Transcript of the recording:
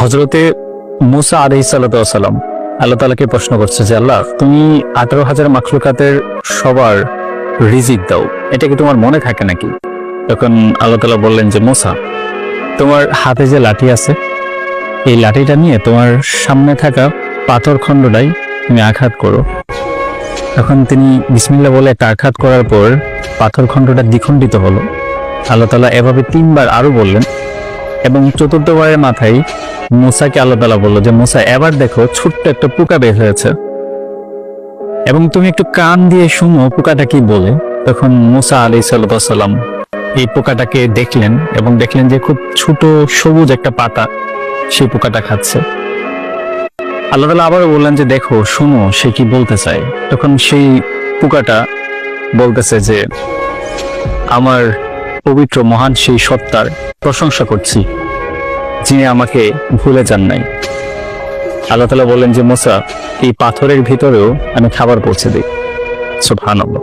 হযরতে মূসা আলাইহিস সালাম আল্লাহ তাআলাকে প্রশ্ন করছে যে আল্লাহ, তুমি 18,000 মাখলুকাতের সবার রিজিক দাও, এটা কি তোমার মনে থাকে নাকি? তখন আল্লাহ তাআলা বললেন যে মূসা, তোমার হাতে যে লাঠি আছে, এই লাঠিটা নিয়ে তোমার সামনে থাকা পাথর খণ্ডটাই তুমি আঘাত করো। তখন তিনি বিসমিল্লাহ বলে একটা আঘাত করার পর পাথর খণ্ডটা দ্বিখণ্ডিত হলো। আল্লাহ তাআলা এভাবে 3 বার আরো বললেন এবং চতুর্থবারের মাথায় মূসাকে আল্লাহ তাআলা বললো যে মূসা, এবার দেখো ছোট্ট একটা পোকা বের হয়েছে এবং তুমি একটু কান দিয়ে শুনো পোকাটা কি বলে। তখন মূসা আলাইহিস সালাম এই পোকাটাকে দেখলেন এবং দেখলেন যে খুব ছোট সবুজ একটা পাতা সেই পোকাটা খাচ্ছে। আল্লাহ তাআলা আবারও বললেন যে দেখো শুনো সে কি বলতে চায়। তখন সেই পোকাটা বলতেছে যে আমার পবিত্র মহান সেই সত্তার প্রশংসা করছি যিনি আমাকে ভুলে যান নাই। আল্লাহ তাআলা বললেন যে মূসা, এই পাথরের ভিতরেও আমি খাবার পৌঁছে দিই। সুবহানাল্লাহ।